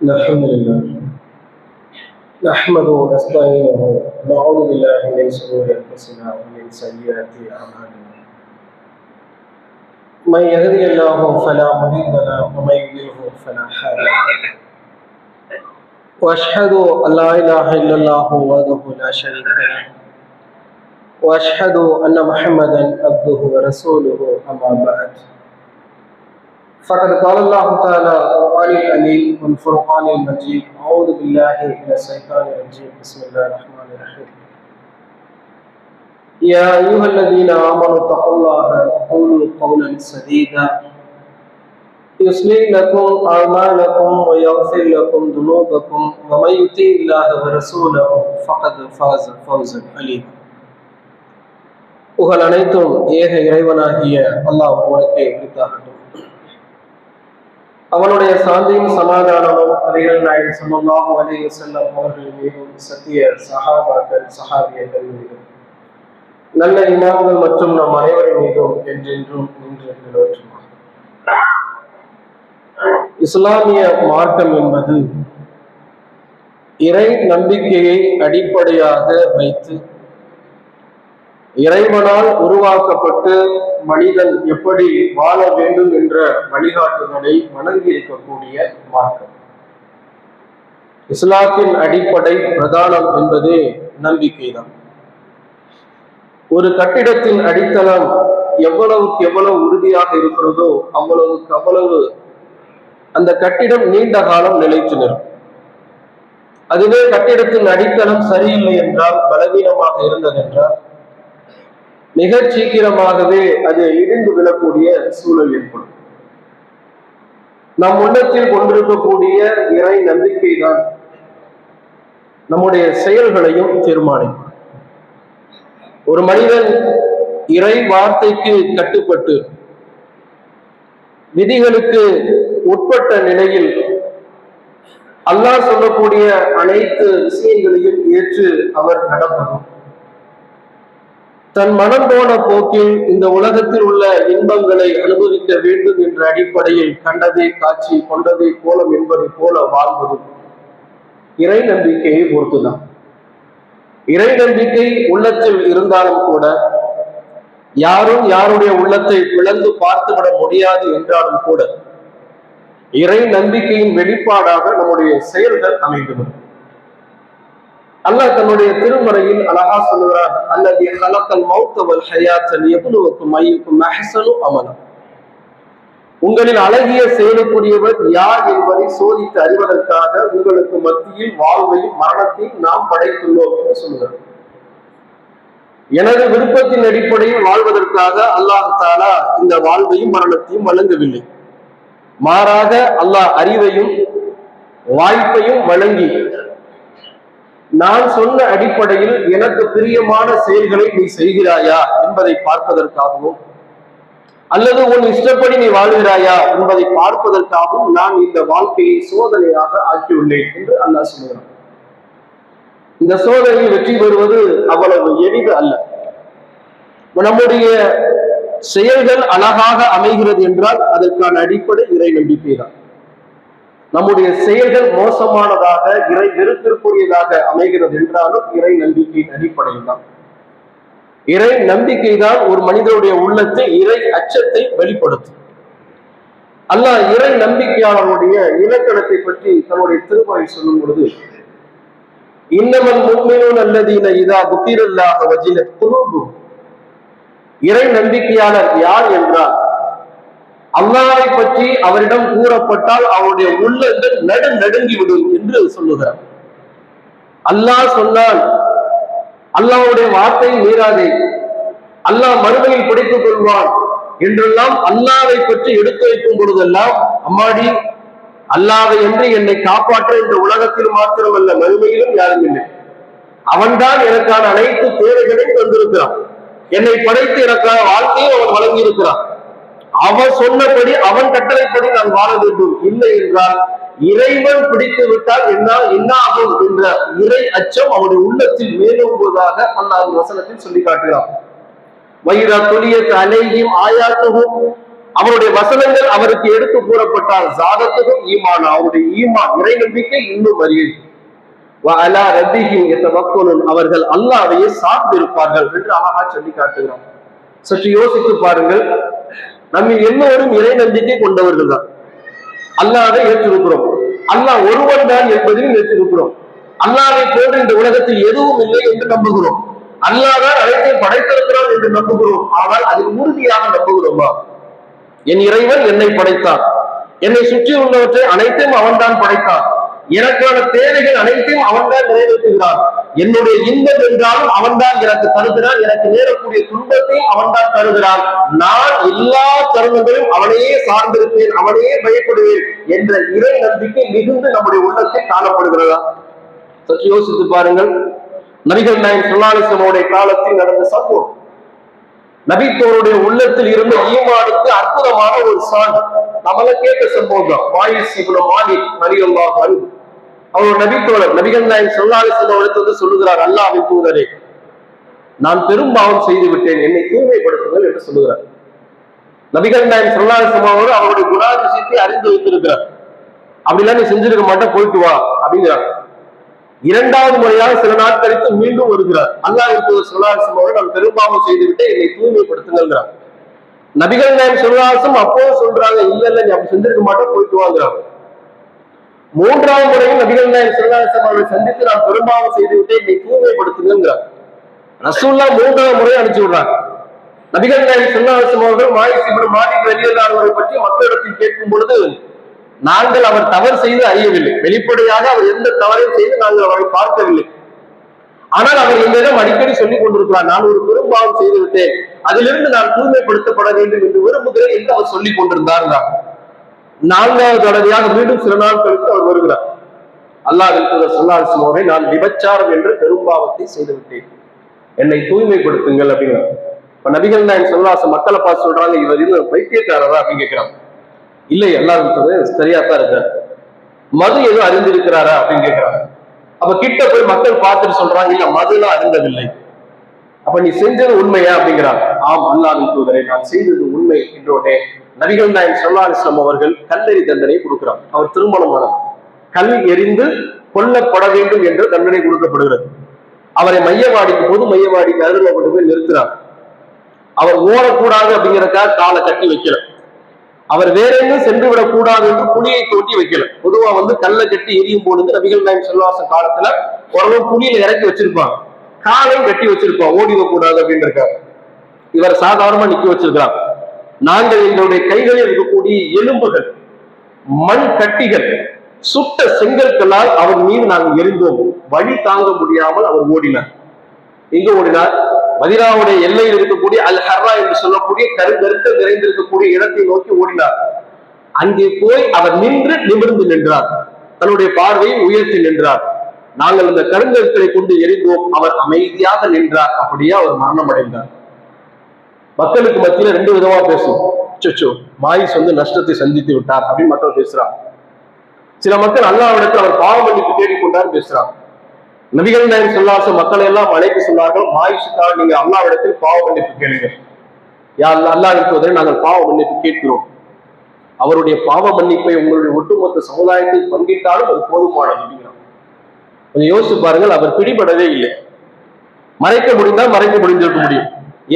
الحمد لله نحمده ونستعينه ونعوذ بالله من شرور انفسنا ومن سيئات اعمالنا من يهدي الله فلا مضل له ومن يضلل فلا هادي له واشهد ان لا اله الا الله وحده لا شريك له واشهد ان محمدا عبده ورسوله اما بعد فقد قال الله تعالى القرآن العليم والفرقان المجيد أعوذ بالله من الشيطان الرجيم بسم الله الرحمن الرحيم يا أيها الذين آمنوا اتقوا الله وقولوا قولا سديدا يصلح لكم أعمالكم ويغفر لكم ذنوبكم ومن يطع الله ورسوله فقد فاز فوزا عليما புகழ் அனைத்தும் ஏக இறைவனாகிய அல்லாஹ் ஒருவனுக்கே உரித்தாகட்டும். அவனுடைய சாந்தியும் சமாதானமும் நபிகள் நாயகம் ஸல்லல்லாஹு அலைஹி வஸல்லம் அவர்கள் மீதும் சத்திய சஹாபாக்கள் சஹாபியர்கள் மீதும் நல்ல இமாம்கள் மற்றும் நம் அனைவரின் மீதும் என்றென்றும் நின்று நிலவற்றுமா. இஸ்லாமிய மார்க்கம் என்பது இறை நம்பிக்கையை அடிப்படையாக வைத்து இறைவனால் உருவாக்கப்பட்டு மனிதன் எப்படி வாழ வேண்டும் என்ற வழிகாட்டுதலை வழங்கி இருக்கக்கூடிய மார்க்கம். இஸ்லாத்தின் அடிப்படை பிரதானம் என்பதே நம்பிக்கைதான். ஒரு கட்டிடத்தின் அடித்தளம் எவ்வளவுக்கு எவ்வளவு உறுதியாக இருக்கிறதோ அவ்வளவுக்கு அவ்வளவு அந்த கட்டிடம் நீண்ட காலம் நிலைத்து நிற்கும். அதுவே கட்டிடத்தின் அடித்தளம் சரியில்லை என்றால், பலவீனமாக இருந்தது என்றால் மிக சீக்கிரமாகவே அது இடிந்து விழக்கூடிய சூழல் ஏற்படும். நம் உள்ளத்தில் கொண்டிருக்கக்கூடிய இறை நம்பிக்கை தான் நம்முடைய செயல்களையும் தீர்மானிக்கும். ஒரு மனிதன் இறை வார்த்தைக்கு கட்டுப்பட்டு விதிகளுக்கு உட்பட்ட நிலையில் அல்லாஹ் சொல்லக்கூடிய அனைத்து விஷயங்களையும் ஏற்று அவர் நடப்பதும், தன் மனம் போன போக்கில் இந்த உலகத்தில் உள்ள இன்பங்களை அனுபவிக்க வேண்டும் என்ற அடிப்படையில் கண்டதே காட்சி கொண்டதே கோலம் என்பதை போல வாழ்வதும் இறை நம்பிக்கையை பொறுத்துதான். இறை நம்பிக்கை உள்ளத்தில் இருந்தாலும் கூட யாரும் யாருடைய உள்ளத்தை பிளந்து பார்த்துவிட முடியாது என்றாலும் கூட இறை நம்பிக்கையின் வெளிப்பாடாக நம்முடைய செயல்கள் அமைந்துவிடும். அல்லாஹ் தன்னுடைய திருமறையில் அழகா சொல்லுகிறார், அல்லதி ஹலக்கல் மௌத்த வல் ஹயாத்த லியப்லுவக்கும் அய்யுக்கும் அஹ்ஸனு அமலா. உங்களில் அழகிய செயலுக்குரியவர் யார் என்பதை சோதித்து அறிவதற்காக உங்களுக்கு மத்தியில் வாழ்வையும் மரணத்தையும் நாம் படைத்துள்ளோம் என்று சொல்கிறார். எனது விருப்பத்தின் அடிப்படையில் வாழ்வதற்காக அல்லாஹ் தஆலா இந்த வாழ்வையும் மரணத்தையும் வழங்கவில்லை. மாறாக அல்லாஹ் அறிவையும் வாய்ப்பையும் வழங்கி நான் சொன்ன அடிப்படையில் எனக்கு பிரியமான செயல்களை நீ செய்கிறாயா என்பதை பார்ப்பதற்காகவும், அல்லது உன் இஷ்டப்படி நீ வாழ்கிறாயா என்பதை பார்ப்பதற்காகவும் நான் இந்த வாழ்க்கையை சோதனையாக ஆக்கியுள்ளேன் என்று அல்லாஹ் சொல்கிறான். இந்த சோதனையில் வெற்றி பெறுவது அவ்வளவு எளிது அல்ல. நம்முடைய செயல்கள் அழகாக அமைகிறது என்றால் அதற்கான அடிப்படை இறை நம்பிக்கை தான். நம்முடைய செயல்கள் மோசமானதாக இறை வெறுப்பிற்குரியதாக அமைகிறது என்றாலும் இறை நம்பிக்கையின் அடிப்படையில் தான். இறை நம்பிக்கை தான் ஒரு மனிதனுடைய உள்ளத்தை இறை அச்சத்தை வெளிப்படுத்தும். அல்லாஹ் இறை நம்பிக்கையாளருடைய இலக்கணத்தை பற்றி தன்னுடைய திருமறை சொல்லும் பொழுது, இன்னமல் முஃமினூன அல்லதீன இதா துக்கிரல்லாஹ வஜிலத் குலூபுஹும். இறை நம்பிக்கையாளர் யார் என்றால், அல்லாஹ்வை பற்றி அவரிடம் கூறப்பட்டால் அவருடைய உள்ளங்கள் நடுங்கிவிடும் என்று சொல்லுகிறார். அல்லாஹ் சொன்னால் அல்லாஹ்வுடைய வார்த்தையை மீறாதே, அல்லாஹ் மறுமையில் பிடித்துக் கொள்வான் என்றெல்லாம் அல்லாஹ்வை பற்றி எடுத்து வைக்கும் பொழுதெல்லாம், அம்மாடி அல்லாஹ்வை என்று என்னை காப்பாற்ற இந்த உலகத்தில் மாத்திரமல்ல மறுமையிலும் யாரும் இல்லை, அவன்தான் எனக்கான அனைத்து தேவைகளையும் தந்திருக்கிறான், என்னை படைத்து எனக்கான வாழ்க்கையை அவன் வழங்கி இருக்கிறான், அவன் சொன்னபடி அவன் கட்டளைப்படி நான் வாழ வேண்டும். இல்லை என்றால் இறைவன் பிடித்து விட்டால் என்ன ஆகும் என்ற இறை அச்சம் அவனுடைய உள்ளத்தில் மேலோங்குவதாக அல்லாஹ் வசனத்தில் சொல்லி காட்டுகிறான். வைரா துலியத் அலைஹிம் ஆயாத்துஹு அவருடைய வசனங்கள் அவருக்கு எடுத்து கூறப்பட்டால் ஜாதத்துக்கும் ஈமான், அவருடைய ஈமான் இறை நம்பிக்கை இன்னும் அதிகரிக்கும். அவர்கள் அல்லாஹ்வையே சார்ந்திருப்பார்கள் என்று அழகா சொல்லி காட்டுகிறார். சற்று யோசித்து பாருங்கள், நம்ம எல்லோரும் இறை நம்பிக்கை கொண்டவர்கள் தான். அல்லாஹ்வை ஏற்றிருக்கிறோம், அல்லாஹ் ஒருவன் தான் என்பதையும் ஏற்றிருக்கிறோம். அல்லாஹ்வை போன்று இந்த உலகத்தில் எதுவும் இல்லை என்று நம்புகிறோம். அல்லாஹ் தான் அனைத்தையும் படைத்திருக்கிறான் என்று நம்புகிறோம். ஆனால் அதில் உறுதியாக நம்புகிறோமா? என் இறைவன் என்னை படைத்தான், என்னை சுற்றி உள்ளவற்றை அனைத்தையும் அவன் தான் படைத்தான், எனக்கான தேவைகள் அனைத்தையும் அவன் தான் நிறைவேற்றுகிறான், என்னுடைய இன்பம் என்றாலும் அவன் தான் எனக்கு தருகிறான், எனக்கு நேரக்கூடிய துன்பத்தையும் அவன் தான் தருகிறான், நான் எல்லா தருணங்களும் அவனையே சார்ந்திருப்பேன், அவனையே பயப்படுவேன் என்ற இறை நம்பிக்கை மிகுந்து நம்முடைய உள்ளத்தில் காணப்படுகிறதா? சற்று யோசித்து பாருங்கள். நபிகள் நாயகம் ஸல்லல்லாஹு அலைஹி வஸல்லம் காலத்தில் நடந்த சம்பவம், நபித்தோருடைய உள்ளத்தில் இருந்த ஈமானுக்கு அற்புதமான ஒரு சான்று. நம்மள கேட்ட சம்பவம் தான். வாயிஸ் இப்னு மாலிக் ரலியல்லாஹு அன்ஹு அவர் நபித்தோழர், நபிகள் நாயகம் ஸல்லல்லாஹு அலைஹி வஸல்லம் வந்து சொல்லுகிறார், அல்லாஹ்வின் தூதரே, நான் பெரும் பாவம் செய்து விட்டேன், என்னை தூய்மைப்படுத்துங்கள் என்று சொல்லுகிறார். நபிகள் நாயகம் ஸல்லல்லாஹு அலைஹி வஸல்லம் அவருடைய குணாதிசயத்தை அறிந்து வைத்திருக்கிறார். அப்படிலாம் நீ செஞ்சிருக்க மாட்டேன், போயிட்டு வா அப்படிங்கிறார். இரண்டாவது முறையாக சில நாள் கழித்து மீண்டும் வருகிறார். அல்லாஹ்வின் தூதர் ஸல்லல்லாஹு அலைஹி வஸல்லம் நான் பெரும்பாவம் செய்துவிட்டு என்னை தூய்மைப்படுத்துங்கிறார். நபிகள் நாயகம் ஸல்லல்லாஹு அலைஹி வஸல்லம் அப்போது சொல்றாங்க, இல்ல நீ அப்படி செஞ்சிருக்க மாட்டேன், போயிட்டு வாங்கிறாங்க. மூன்றாவது முறையும் நபிகள் நாயகம் ஸல்லல்லாஹு அலைஹி வஸல்லம் அவரை சந்தித்து நான் பெரும்பாவம் செய்துவிட்டு என்னை தூய்மைப்படுத்துங்கிறார். ரசூலுல்லாஹ் மூன்றாவது முறை அனுப்பிச்சு விடுறாங்க. நபிகள் நாயகம் ஸல்லல்லாஹு அலைஹி வஸல்லம் அவர்கள் வாயிஸ் இப்னு மாலிக் ரலியல்லாஹு அன்ஹு பற்றி மக்களிடத்தில் கேட்கும் பொழுது, நாங்கள் அவர் தவறு செய்து அறியவில்லை, வெளிப்படையாக அவர் எந்த தவறையும் செய்து நாங்கள் அவரை பார்க்கவில்லை, ஆனால் அவர் எங்களிடம் அடிக்கடி சொல்லிக் கொண்டிருக்கிறார், நான் ஒரு பெரும்பாவம் செய்து விட்டேன், அதிலிருந்து நான் தூய்மைப்படுத்தப்பட வேண்டும் என்று விரும்புகிறேன் என்று அவர் சொல்லிக் கொண்டிருந்தார். நான்காவது தடவையாக மீண்டும் சில நாள் கழித்து அவர் வருகிறார். அல்லாஹ்வின் தூதர் ஸல்லல்லாஹு அலைஹி வஸல்லம் அவர்கள், நான் விபச்சாரம் என்று பெரும்பாவத்தை செய்து விட்டேன், என்னை தூய்மைப்படுத்துங்கள் அப்படிங்கிறார். இப்ப நபிகள் நாயகம் ஸல்லல்லாஹு அலைஹி வஸல்லம் மக்களை பார்த்து சொல்றாங்க, இவர் இது பைத்தியக்காரரா அப்படின்னு கேட்கிறாங்க. இல்லை, அல்லாஹ்வுக்கு சரியாத்தான் இருக்காரு. மது எதுவும் அறிந்திருக்கிறாரா அப்படின்னு கேட்கிறாங்க. அப்ப கிட்ட போய் மக்கள் பார்த்துட்டு சொல்றாங்க, இல்ல மதுலாம் அறிந்ததில்லை. அப்ப நீ செஞ்சது உண்மையா அப்படிங்கிறாங்க. ஆம் அல்லாஹ்வின் தூதரே, நான் செய்தது உண்மை என்றோடனே நபிகள் நாயகம் ஸல்லல்லாஹு அலைஹி வஸல்லம் அவர்கள் கல்லெறி தண்டனை கொடுக்கிறார். அவர் திருமணமானவர், கல் எறிந்து கொல்லப்பட வேண்டும் என்று தண்டனை கொடுக்கப்படுகிறது. அவரை மையவாடிக்கு, பொது மையவாடிக்கு அருகில் கொண்டு போய் நிறுத்துறார். அவர் ஓடக்கூடாது அப்படிங்கிறதுக்காக காலை கட்டி வைக்கல, அவர் வேற எங்கும் சென்று விடக் கூடாது என்று புலியை தோண்டி வைக்கல. பொதுவா கல்லை கட்டி எரியும் பொழுது நபிகள் நாயகம் ஸல்லல்லாஹு அலைஹி வஸல்லம் காலத்துல ஒரு புலியில இறக்கி வச்சிருப்பாங்க, காலையும் கட்டி வச்சிருப்பாங்க, ஓடிவ கூடாது அப்படின்னு இருக்காரு. இவர் சாதாரணமா நிக்க வச்சிருக்கிறார். நாங்கள் எங்களுடைய கைகளில் இருக்கக்கூடிய எலும்புகள், மண் கட்டிகள், சுட்ட செங்கற்களால் அவர் மீது நாங்கள் எரிந்தோம். வழி தாங்க முடியாமல் அவர் ஓடினார். எங்க ஓடினார்? மதீனாவுடைய எல்லையில் இருக்கக்கூடிய அல் ஹர்ரா என்று சொல்லக்கூடிய கருங்கற்கள் நிறைந்திருக்கக்கூடிய இடத்தை நோக்கி ஓடினார். அங்கே போய் அவர் நிமிர்ந்து நின்றார், தன்னுடைய பார்வையை உயர்த்தி நின்றார். நாங்கள் இந்த கருங்கற்களை கொண்டு எரிந்தோம், அவர் அமைதியாக நின்றார். அப்படியே அவர் மரணம் அடைந்தார். மக்களுக்கு மத்தியில ரெண்டு விதமா பேசும், சொச்சோ மாயிஸ் நஷ்டத்தை சந்தித்து விட்டார் அப்படின்னு மக்கள் பேசுறாங்க. சில மக்கள் அல்லாஹ்விடத்தில் அவர் பாவ மன்னிப்பு தேடிக்கொண்டார் பேசுறாங்க. நபிகள் நாயகம் ஸல்லல்லாஹு அலைஹி வஸல்லம் மக்களை எல்லாம் அழைத்து சொன்னார்கள், மாயிஷுக்காக நீங்க அல்லாஹ்விடத்தில் பாவ மன்னிப்பு கேளுங்க. யா அல்லாஹ்வின் தூதரே, நாங்கள் பாவ மன்னிப்பு கேட்கிறோம். அவருடைய பாவ மன்னிப்பை உங்களுடைய ஒட்டுமொத்த சமுதாயத்தில் பங்கிட்டாலும் அது போதுமானது அப்படிங்கிறார். கொஞ்சம் யோசிச்சு பாருங்கள், அவர் பிடிபடவே இல்லை. மறைக்க முடிந்தால் மறைக்க முடிஞ்சிருக்க முடியும்.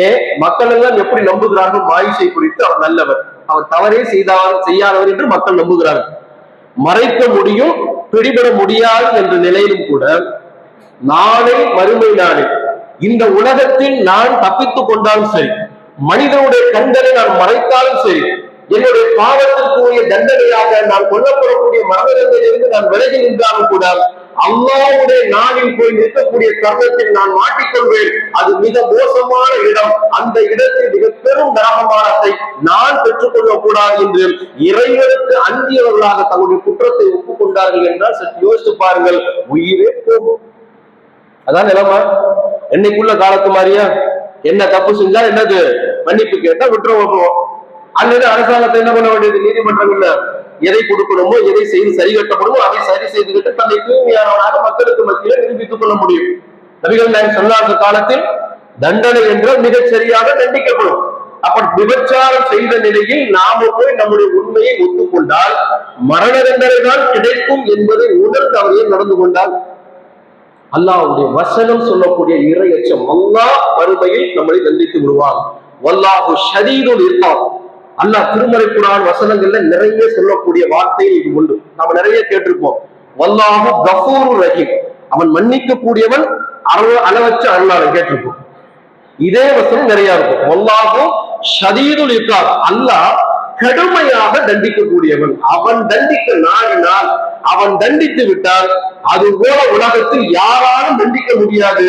ஏன் மக்கள் எல்லாம் எப்படி நம்புகிறார்கள்? மாயிஷை குறித்து அவர் நல்லவர், அவர் தவறே செய்யாதவர் என்று மக்கள் நம்புகிறார்கள். மறைக்க முடியும், பிடிபட முடியாது என்ற நிலையிலும் கூட நாளை மறுமை நாளை இந்த உலகத்தில் நான் தப்பித்துக் கொண்டாலும் சரி, மனிதனுடைய கண்களை நான் மறைத்தாலும் சரி, என்னுடைய பாவத்திற்குரிய தண்டனையாக நான் கொல்லப்படக்கூடிய மரணத்திலிருந்து நான் விலகி நின்றாலும் கூட அல்லாஹ்வுடைய நாளில் போய் நிற்கக்கூடிய தருணத்தில் நான் மாட்டிக்கொள்வேன். அது மிக மோசமான இடம். அந்த இடத்தில் மிக பெரும் நரகமானத்தை நான் பெற்றுக்கொள்ளக் கூடாது என்று இறைவனுக்கு அஞ்சியவர்களாக தங்களுடைய குற்றத்தை ஒப்புக்கொண்டார்கள் என்றால் சற்று யோசித்து பாருங்கள், உயிரே போகும். அதான் நிலைமை. என்னைக்குள்ள காலத்து மாதிரியா? என்ன தப்பு செஞ்சா என்னது மன்னிப்பு கேட்டா விட்டுருவோம், அல்லது அரசாங்கத்தை என்ன பண்ண வேண்டியது? நீதிமன்றங்கள்ல எதை கொடுக்கணுமோ, எதை செய்து சரி கட்டப்படுமோ அதை சரி செய்துவிட்டு தன்னை தூய்மையானவனாக மக்களுக்கு மத்தியில நிரூபித்துக் கொள்ள முடியும். நபிகள் நாயகம் ஸல்லல்லாஹு அலைஹி வஸல்லம் காலத்தில் தண்டனை என்றால் மிகச் சரியாக தண்டிக்கப்படும். அப்ப விபச்சாரம் செய்த நிலையில் நாம போய் நம்முடைய உண்மையை ஒத்துக்கொண்டால் மரண தண்டனை தான் கிடைக்கும் என்பதை உணர்ந்து அவரையும் நடந்து கொண்டால் அல்லாஹ்வுடைய வசனம் சொல்லக்கூடிய இறை அச்சம், அல்லாஹ் மறுமையில் நம்மளை தண்டித்து விடுவான். வல்லாஹு ஷதீதுல் இக்காப். அல்லாஹ் திருமறை குர்ஆன் வசனங்கள்ல நிறைய சொல்லக்கூடிய வார்த்தை இது உண்டு. நாம நிறைய கேட்டிருப்போம். வல்லாஹு கஃபூருர் ரஹீம். அவன் மன்னிக்க கூடியவன், அளவற்ற அருளாளன் கேட்டிருப்போம். இதே வசனம் நிறைய இருக்கும். வல்லாஹு ஷதீதுல் இக்காப். அல்லாஹ் கடுமையாக தண்டிக்கக்கூடியவன். அவன் தண்டிக்க நாடினால், அவன் தண்டித்து விட்டால் அது போல உலகத்தில் யாராலும் தண்டிக்க முடியாது.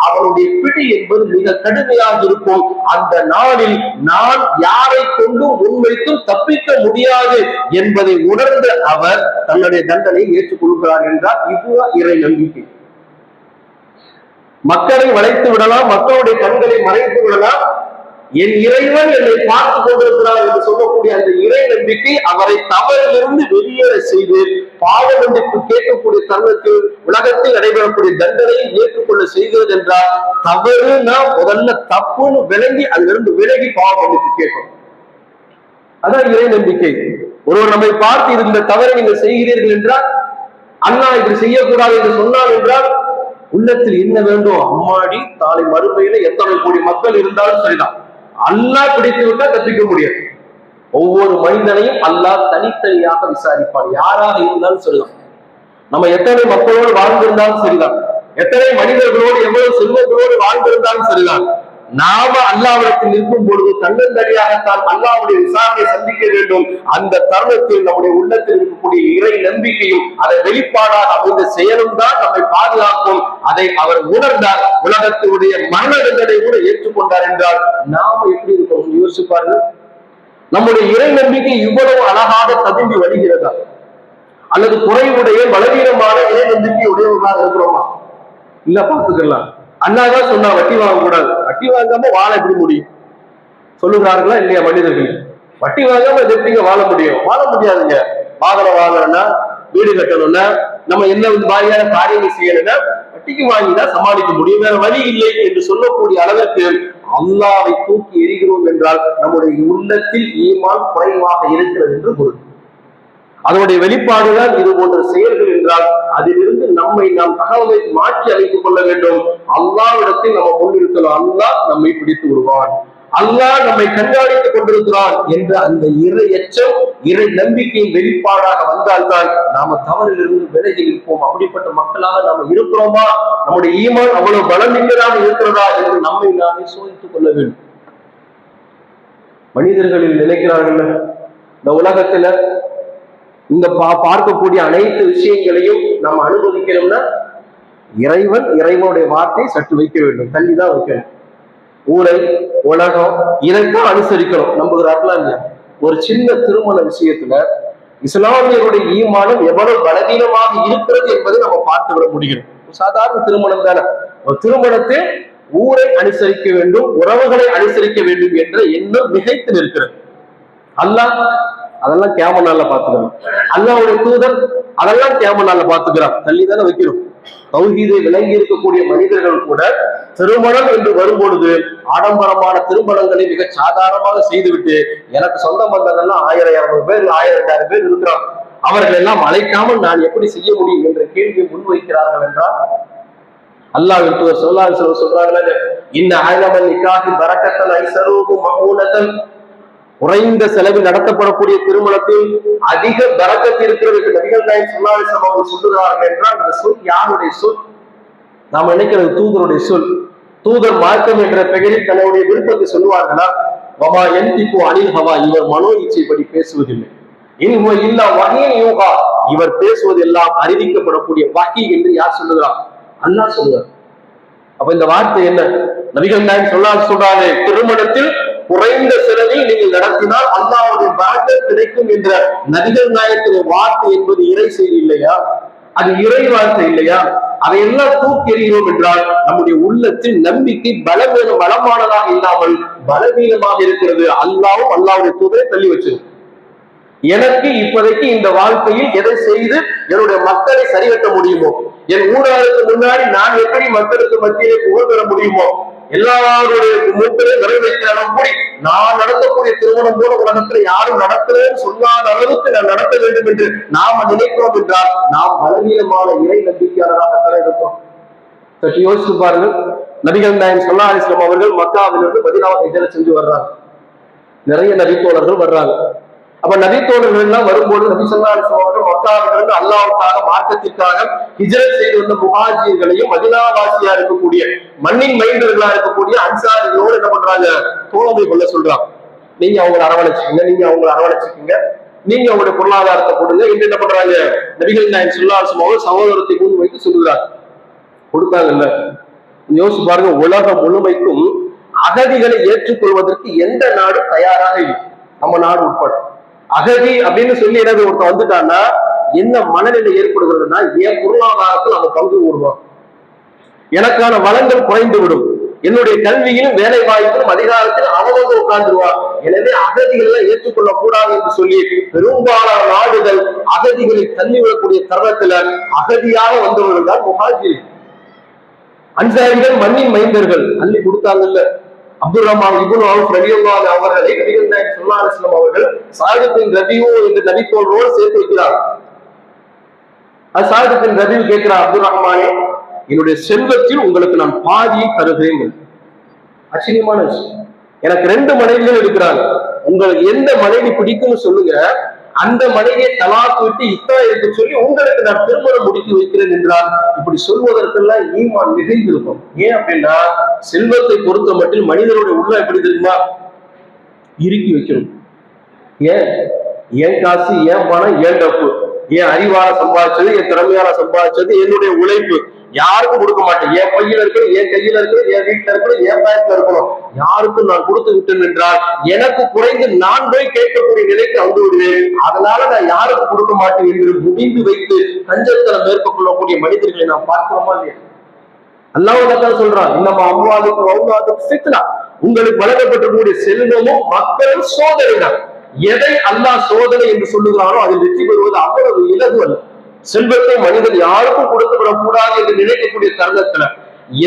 அவனுடைய பிடி என்பது மிக கடுமையாக இருக்கும். அந்த நாளில் நான் யாரை கொண்டும் முன்வைத்தும் தப்பிக்க முடியாது என்பதை உணர்ந்த அவர் தன்னுடைய தண்டனை ஏற்றுக்கொள்கிறார் என்றால் இதுதான் இறை நம்பிக்கை. மக்களை வளைத்து விடலாம், மக்களுடைய கண்களை மறைத்து விடலாம், என் இறைவன் என்னை பார்த்து கொண்டிருக்கிறார் என்று சொல்லக்கூடிய அந்த இறை நம்பிக்கை அவரை தவறிலிருந்து வெளியேற செய்து பாவ மன்னிப்பு கேட்கக்கூடிய தருணத்தில் உலகத்தில் நடைபெறக்கூடிய தண்டனையை ஏற்றுக்கொள்ள செய்கிறது என்றால் தவறுனா முதல்ல தப்புன்னு விளங்கி அதிலிருந்து விலகி பாவ மன்னிப்பு கேட்கும். அதான் இறை நம்பிக்கை. ஒருவர் நம்மை பார்த்து இந்த தவறை நீங்கள் செய்கிறீர்கள் என்றால், அல்லாஹ் இப்படி செய்யக்கூடாது என்று சொன்னார் என்றால் உள்ளத்தில் என்ன வேண்டும்? அம்மாடி நாளை மறுமையில எத்தனை கோடி மக்கள் இருந்தாலும் சரிதான், அல்லாஹ் பிடித்து விட்டா தப்பிக்க முடியாது. ஒவ்வொரு மனிதனையும் அல்லாஹ் தனித்தனியாக விசாரிப்பான். யாராக இருந்தாலும் சரிதான், நம்ம எத்தனை மக்களோடு வாழ்ந்திருந்தாலும் சரிதான், எத்தனை மனிதர்களோடு எவ்வளவு செல்வங்களோடு வாழ்ந்திருந்தாலும் சரிதான், நாம அல்லாஹ்விடத்தில் நிற்கும் பொழுது தன்னந்தனியாகத்தான் அல்லாஹ்வுடைய விசாரணை சந்திக்க வேண்டும். அந்த தருணத்தில் நம்முடைய உள்ளத்தில் இருக்கக்கூடிய இறை நம்பிக்கையும் அதை வெளிப்பாடாக அமைந்த செயலும் தான் நம்மை பாதுகாக்கும். அதை அவர் உணர்ந்தார். உலகத்தினுடைய மரண தண்டனை கூட ஏற்றுக்கொண்டார் என்றால் நாம எப்படி இருக்கோம் யோசிப்பார்கள். நம்முடைய இறை நம்பிக்கை இவ்வளவு அழகாக ததும்பி வருகிறதா, அல்லது குறைவுடைய பலவீனமான இறை நம்பிக்கை உடையவர்களாக இருக்கிறோமா? இல்ல, பார்த்துக்கலாம். அண்ணாதான் சொன்னா வட்டி வாங்க கூடாது, வட்டி வாங்காம வாழ எப்படி முடியும் சொல்லுகிறார்களா இல்லையா? மனிதர்கள் வட்டி வாங்காம எப்படிங்க வாழ முடியும்? வாழ முடியாதுங்க. வாகனம் வாங்கணும்னா, வீடு கட்டணும்னா, நம்ம என்ன மாதிரியான காரியங்கள் செய்யணும்னா வட்டிக்கு வாங்கிதான் சமாளிக்க முடியும், வேற வழி இல்லை என்று சொல்லக்கூடிய அளவிற்கு அல்லாஹ்வை தூக்கி எறிகிறோம் என்றால் நம்முடைய உள்ளத்தில் ஈமான் குறைவாக இருக்கிறது என்று பொருள். அதனுடைய வெளிப்பாடுதான் இது போன்ற செயல்கள் என்றால் அதிலிருந்து நம்மை நாம் தகவலை மாற்றி அமைத்துக் கொள்ள வேண்டும். அல்லாஹ்விடத்தில் நம்ம கொண்டிருக்கிறோம், அல்லாஹ் நம்மை பிடித்து விடுவான், அல்லாஹ் நம்மை கண்காணித்துக் கொண்டிருக்கிறான் என்ற அந்த இறை எச்சம், இறை நம்பிக்கையின் வெளிப்பாடாக வந்தால்தான் நாம தவறிலிருந்து விலகி இருப்போம். அப்படிப்பட்ட மக்களாக நாம இருக்கிறோமா, நம்முடைய ஈமான் அவ்வளவு பலமிக்கதாக இருக்கிறதா என்று நம்மை நாமே சோதித்துக் கொள்ள வேண்டும். மனிதர்களில் நினைக்கிறார்கள், இந்த உலகத்துல இந்த பார்க்கக்கூடிய அனைத்து விஷயங்களையும் நம்ம அனுபவிக்கணும்னா இறைவனுடைய வார்த்தை சற்று வைக்க வேண்டும், தள்ளிதான் வைக்கணும். ஊரை உலகம் இதைத்தான் அனுசரிக்கணும் நம்புகிறார்களா இல்லையா? ஒரு சின்ன திருமண விஷயத்துல இஸ்லாமியருடைய ஈமானம் எவ்வளவு பலவீனமாக இருக்கிறது என்பதை நம்ம பார்த்து விட முடியும். சாதாரண திருமணம் தானே, ஒரு திருமணத்தை ஊரை அனுசரிக்க வேண்டும், உறவுகளை அனுசரிக்க வேண்டும் என்ற எண்ணம் மிகைத்து நிற்கிறது. அல்லாஹ் அதெல்லாம் கேம நாள்ல பாத்துக்கிறோம், அல்லாஹ்வுடைய தூதர் அதெல்லாம் கேம நாள்ல பாத்துக்கிறான், தள்ளிதானே வைக்கிறோம். தௌஹீதை விளங்கி இருக்கக்கூடிய மனிதர்கள் கூட திருமணம் என்று வரும்பொழுது ஆடம்பரமான திருமணங்களை மிக சாதாரணமாக செய்துவிட்டு எனக்கு சொந்த பந்தங்கள்லாம் 1000-200 பேர் 1000-2000 பேர் இருக்கிறாங்க, அவர்கள் எல்லாம் அழைக்காமல் நான் எப்படி செய்ய முடியும் என்ற கேள்வியை முன்வைக்கிறார்கள் என்றால் அல்லாஹ்வின் தூதர் ஸல்லல்லாஹு அலைஹி வஸல்லம் சொல்றாங்க, இன்ன அஹ்லமல் நிக்காஹி பரக்கத்தன் ஐஸருஹு மஹூனத்தன், குறைந்த செலவில் நடத்தப்படக்கூடிய திருமணத்தில் அதிக பரக்கத்து இருக்கிறது நபிகள் நாயகம் ஸல்லல்லாஹு அலைஹி வஸல்லம் அவர்கள் சொல்லுகிறார்கள் என்றால் இந்த சொல் யாருடைய சொல்? நாம் நினைக்கிறது தூதருடைய சொல். தூதர் மார்க்கம் என்ற பெயரில் தன்னுடைய விருப்பத்தை சொல்லுவார்களா? வமா யன்திகு அனில் ஹவா, இவர் மனோ இச்சைப்படி பேசுவதில்லை. இன்ஹுவ இல்லா வஹீன் யூஹா, இவர் பேசுவதெல்லாம் அறிவிக்கப்படக்கூடிய வஹி என்று யார் சொல்லுகிறார்? அல்லாஹ் சொல்லுவார். அப்ப இந்த வார்த்தை என்ன? நபிகள் நாயகம் ஸல்லல்லாஹு அலைஹி வஸல்லம் சொல்றாங்க, திருமணத்தில் குறைந்த செலவில் நீங்கள் நடத்தினால் அல்லாஹ்வுடைய பரக்கத் கிடைக்கும் என்ற நபிகள் நாயகத்தின் வார்த்தை என்பது இறை செய்தி இல்லையா? அது இறை வார்த்தை இல்லையா? அதையெல்லாம் தூக்கி எறிகிறோம் என்றால் நம்முடைய உள்ளத்தில் நம்பிக்கை பலமானதாக இல்லாமல் பலவீனமாக இருக்கிறது. அல்லாஹ்வும் அல்லாஹ்வுடைய தூதரை தள்ளி வச்சிருக்கு. எனக்கு இப்போதைக்கு இந்த வாழ்க்கையில் எதை செய்து என்னுடைய மக்களை சரிகட்ட முடியுமோ, என் ஊராருக்கு முன்னாடி நான் எப்படி மக்களுக்கு மத்தியிலே புகழ் பெற முடியுமோ, எல்லாருடைய மூக்கிலே விரல் வைக்கிற அளவு கூடி நான் நடத்தக்கூடிய திருமணம் போல உலகத்துல யாரும் நடத்துறேன்னு சொல்லாத அளவுக்கு நான் நடத்த வேண்டும் என்று நாம நினைக்கிறோம் என்றால் நாம் பலவீனமான இறை நம்பிக்கையாளராக இருக்கிறோம். சற்று யோசித்து பாருங்கள். நபிகள் நாயகம் ஸல்லல்லாஹு அலைஹி வஸல்லம் அவர்கள் மக்காவிலிருந்து மதீனாவுக்கு ஹிஜ்ரத் செஞ்சு வர்றாங்க. நிறைய நபித்தோழர்கள் வர்றாங்க. அப்ப நபித்தோழர்கள் எல்லாம் வரும்போது நபி ஸல்லல்லாஹு அலைஹி வஸல்லம் அவர்கள் மக்காவிலிருந்து அல்லாஹ்வுக்காக மார்க்கத்திற்காக ஹிஜ்ரத் செய்து வந்த முஹாஜிர்களையும் மதீனாவாசியா இருக்கக்கூடிய மண்ணின் மைந்தர்களா இருக்கக்கூடிய அன்சாரிகளோடு என்ன பண்றாங்க, தோழமை கொள்ள சொல்றாங்க. நீங்க அவங்களை அரவணைச்சுக்கீங்க, நீங்க அவங்களை அரவணைச்சுக்கீங்க, நீங்க அவங்களுடைய பொருளாதாரத்தை கொடுங்க என்று என்ன பண்றாங்க, நபிகள் நாயகம் ஸல்லல்லாஹு அலைஹி வஸல்லம் அவர்கள் சகோதரத்தை முன் வைத்து சொல்லுகிறாங்க. கொடுத்தாங்கல்ல. யோசிச்சு பாருங்க, உலகம் முழுமைக்கும் அகதிகளை ஏற்றுக்கொள்வதற்கு எந்த நாடு தயாராக இல்லை, நம்ம நாடு உட்பட. அகதி அப்படின்னு சொல்லி எனக்கு ஒருத்தர் வந்துட்டான்னா என்ன மனநிலை ஏற்படுகிறதுனா, என் பொருளாதாரத்தில் அந்த பங்கு கூடுவான், எனக்கான வளங்கள் குறைந்து விடும், என்னுடைய கல்வியிலும் வேலை வாய்ப்பிலும் அதிகாரத்தில் அவங்க உட்கார்ந்துருவான். எனவே அகதிகள் எல்லாம் ஏற்றுக்கொள்ள கூடாது என்று சொல்லி பெரும்பாலான நாடுகள் அகதிகளை தள்ளிவிடக்கூடிய தருணத்துல அகதியாக வந்தவர்கள் தான் முஹாஜிர்கள். அன்சாரிகள் மண்ணின் மைந்தர்கள் அள்ளி கொடுத்தாங்கல்ல. அப்துல் ரஹ்மான் இப்னு அவுஃப் ரலியல்லாஹு அவர்களை நபிகள் நாயகம் ஸல்லல்லாஹு அலைஹி வஸல்லம் அவர்கள் ஸஅத் பின் ரபியூ என்ற நபித்தோழரோடு சேர்த்து வைக்கிறார். அது ஸஅத் பின் ரபியூ கேட்கிறார், அப்துல் ரஹ்மானே, என்னுடைய செல்வத்தில் உங்களுக்கு நான் பாதியை தருகிறேன். ஆச்சரியமான விஷயம். எனக்கு 2 மனைவிகள் இருக்கிறாங்க, உங்களுக்கு எந்த மனைவி பிடிக்கும்னு சொல்லுங்க, அந்த மனைவியை தலாக்கு விட்டு இத்தா இருக்க சொல்லி உங்களுக்கு நான் திருமணம் முடித்து வைக்கிறேன் என்றால், இப்படி சொல்வதற்கெல்லாம் ஈமான் மிகைந்திருக்கும். ஏன் அப்படின்னா, செல்வத்தை பொறுத்த மட்டும் மனிதனுடைய உள்ள எப்படி தெரியுமா, இறுக்கி வைக்கணும். ஏன் காசு, ஏன் பணம், ஏன் டப்பு, என் அறிவால சம்பாதிச்சது, என் திறமையால சம்பாதிச்சது, என்னுடைய உழைப்பு, யாருக்கும் கொடுக்க மாட்டேன். என் பையில இருக்கணும், என் கையில இருக்கணும், என் வீட்டுல இருக்கணும், என் பேங்க்ல இருக்கணும், யாருக்கும் நான் கொடுத்து விட்டேன் என்றால் எனக்கு குறைந்து நான் போய் கேட்கக்கூடிய நிலைக்கு வந்து விடுவேன். அதனால நான் யாருக்கும் கொடுக்க மாட்டேன் என்று முடிந்து வைத்து கஞ்சத்தனம் மேற்கொள்ளக்கூடிய மனிதர்களை நாம் பார்க்கிறோமா இல்லையா? அல்லாஹ் சொல்றான், இன்னமா அம்வாலுக்கும் அவுலாதுக்கும் ஃபித்னா, உங்களுக்கு வழங்கப்பட்டிருக்கக்கூடிய செல்வமும் மக்களும் சோதனை தான். எதை அல்லாஹ் சோதனை என்று சொல்லுகிறானோ அதில் வெற்றி பெறுவது அவ்வளவு இலகு அல்ல. செல்வத்தை மனிதன் யாருக்கும் கொடுத்து விடக்கூடாது என்று நினைக்கக்கூடிய தருணத்துல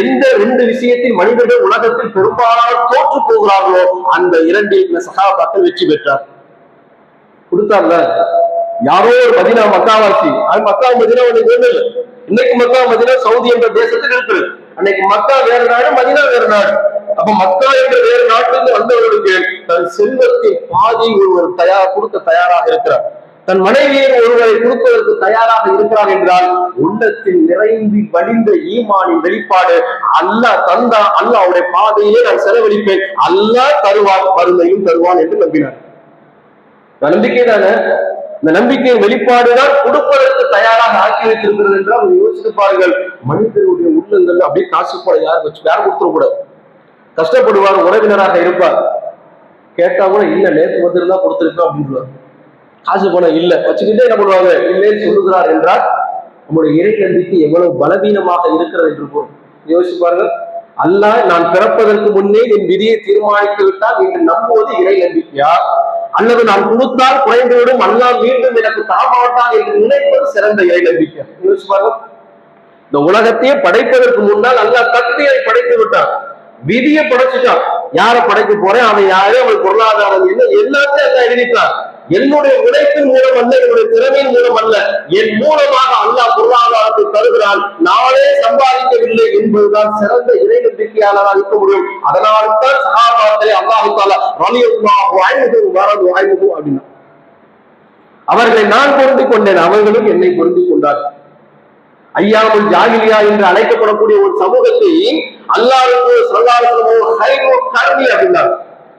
எந்த 2 விஷயத்தில் மனிதர்கள் உலகத்தில் பெரும்பாலான தோற்று போகிறார்களோ அந்த 2 சஹாபாக்கள் வெற்றி பெற்றார். கொடுத்தார்ல. யாரோ ஒரு மதீனா மக்காவாசி, அது மக்கா மதீனா ஒண்ணு. இன்னைக்கு மக்கா மதீனா சவுதி என்ற தேசத்தில் இருக்குது. அன்னைக்கு மக்கா வேற நாடு, மதீனா வேற நாடு. அப்ப மக்கா என்ற வேறு நாட்டிலிருந்து வந்தவர்களுக்கு தன் செல்வத்தின் பாதி ஒருவர் கொடுக்க தயாராக இருக்கிறார். தன் மனைவியை ஒருவரை கொடுப்பதற்கு தயாராக இருக்கிறார் என்றால் உள்ளத்தில் நிறைந்து வடிந்த ஈமானின் வெளிப்பாடு. அல்லாஹ் தந்தா, அல்லாஹ் அவருடைய பாதையிலே நான் செலவழிப்பேன், அல்லாஹ் தருவான், மருந்தையும் தருவான் என்று நம்பினார். நம்பிக்கை தானே. இந்த நம்பிக்கையின் வெளிப்பாடுதான் கொடுப்பதற்கு தயாராக ஆக்கி வைத்திருக்கிறது என்றால் யோசித்து பாருங்கள். மனிதனுடைய உள்ளங்கள் அப்படியே காசு போல யார் கொடுத்துடக்கூடாது. கஷ்டப்படுவார், உறவினராக இருப்பார், கேட்டா கூட இல்ல நேற்று வந்திருந்தா கொடுத்திருக்கோம் அப்படின்றார். காசு பணம் இல்ல வச்சுக்கிட்டே என்ன பண்ணுவாங்க, இல்லைன்னு சொல்லுகிறார் என்றால் நம்முடைய இறை நம்பிக்கை எவ்வளவு பலவீனமாக இருக்கிறது என்று பொருள். யோசிச்சு பாருங்க. அல்லாஹ் நான் பிறப்பதற்கு முன்னே என் விதியை தீர்மானித்து விட்டால் என்று நம்புவது இறை நம்பிக்கையா, அல்லது நான் கொடுத்தால் குறைந்துவிடும், அல்லாஹ் மீண்டும் எனக்கு தாமாட்டான் என்று நினைப்பது சிறந்த இறை நம்பிக்கையா? யோசிச்சு பாருங்க. இந்த உலகத்தையே படைப்பதற்கு முன்னால் அல்லாஹ் தக்தீரை படைத்து விட்டான், விதியை படைச்சுட்டான். யாரை படைக்க போறேன், அவன் யாரு, அவன் பொருளாதாரம் என்ன, எல்லாத்தையும் எல்லாம் எழுதிட்டான். என்னுடைய உழைப்பின் மூலம் அல்ல, என்னுடைய திறமையின் மூலம் அல்ல, என் மூலமாக அல்லாஹ் பொருளாதாரத்தை தருகிறான், நாளே சம்பாதிக்கவில்லை என்பதுதான் சிறந்த இறை நம்பிக்கையாளராக இருக்க முடியும். அதனால்தான் சஹாபாக்களை அல்லாஹ் தஆலா ரலியல்லாஹு அன்ஹு வரது அன்ஹு அப்படின்னா, அவர்களை நான் பொருந்திக் கொண்டேன், அவர்களும் என்னை பொருந்திக் கொண்டார்கள். ஐயாமுல் ஜாகிலியா என்று அழைக்கப்படக்கூடிய ஒரு சமூகத்தை அல்லாஹ்வுக்கு ஸல்லல்லாஹு அலைஹி வஸல்லம் ஹைரு கர்மி அப்படின்னார்.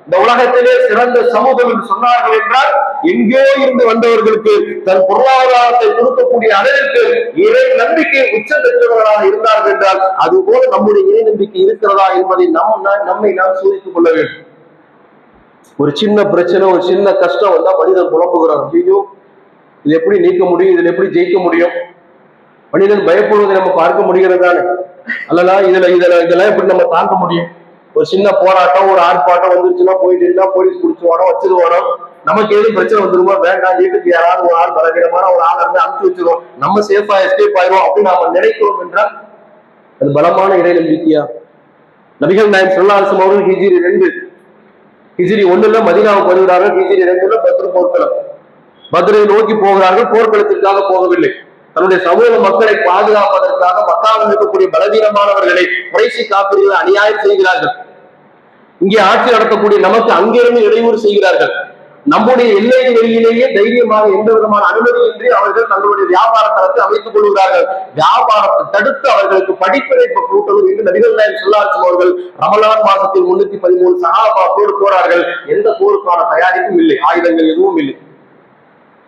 இந்த உலகத்திலே சிறந்த சமூகம் என்று சொன்னார்கள் என்றால் எங்கோ இருந்து வந்தவர்களுக்கு தன் பொருளாதாரத்தை கொடுக்கக்கூடிய அளவிற்கு இறை நம்பிக்கை உச்சம் பெற்றவர்களாக இருந்தார்கள் என்றால் அது போல நம்முடைய இறை நம்பிக்கை இருக்கிறதா என்பதை நம்மை நாம் சோதித்துக் கொள்ள வேண்டும். ஒரு சின்ன பிரச்சனை, ஒரு சின்ன கஷ்டம் வந்தா மனிதன் புலம்புகிறான், ஐயோ இது எப்படி நீக்க முடியும், இதுல எப்படி ஜெயிக்க முடியும்? மனிதன் பயப்படுவதை நம்ம பார்க்க முடிகிறதானே. அல்லதா இதெல்லாம் எப்படி நம்ம தாங்க முடியும்? ஒரு சின்ன போராட்டம், ஒரு ஆர்ப்பாட்டம் வந்துருச்சுன்னா போயிட்டு போலீஸ் குடிச்சுவானோ வச்சிருவானோ, நமக்கு எதுவும் பிரச்சனை வந்துருமா, வேண்டாம் வீட்டுக்கு யாராவது ஒரு ஆள் பலவீனமான ஒரு ஆள் இருந்து அனுப்பிச்சு வச்சிருவோம், நம்ம சேஃபா எஸ்கேப் ஆயிரும் அப்படின்னு நாம நினைக்கிறோம் என்றால் அது பலமான இறை நம்பிக்கையா? நபிகள் நாயகம் ஸல்லல்லாஹு அலைஹி வஸல்லம் அவர்கள் ஹிஜ்ரி 2 ஹிஜ்ரி 1ல மதீனாவுக்கு வருகிறார்கள். ஹிஜ்ரி 2ல பத்ர் போர்க்களம், பத்ரை நோக்கி போகிறார்கள். போர்க்களத்திற்காக போகவில்லை, தன்னுடைய சமூக மக்களை பாதுகாப்பதற்காக மக்காவில் இருக்கக்கூடிய பலவீனமானவர்களை குறைசி காப்பீடுகளை அநியாயம் செய்கிறார்கள். இங்கே ஆட்சி நடத்தக்கூடிய நமக்கு அங்கிருந்து இடையூறு செய்கிறார்கள். நம்முடைய எல்லை வெளியிலேயே தைரியமாக எந்த விதமான அனுமதியின்றி அவர்கள் தங்களுடைய வியாபார தளத்தை அமைத்துக் கொள்கிறார்கள். வியாபாரத்தை தடுத்து அவர்களுக்கு படிப்பினை கூட்டணும் என்று நபிகள் நாயகம் ஸல்லல்லாஹு அலைஹி வஸல்லம் அவர்கள் ரமலான் மாசத்தில் 313 சஹாபாக்களோடு போறார்கள். எந்த போருக்கான தயாரிப்பும் இல்லை, ஆயுதங்கள் எதுவும் இல்லை,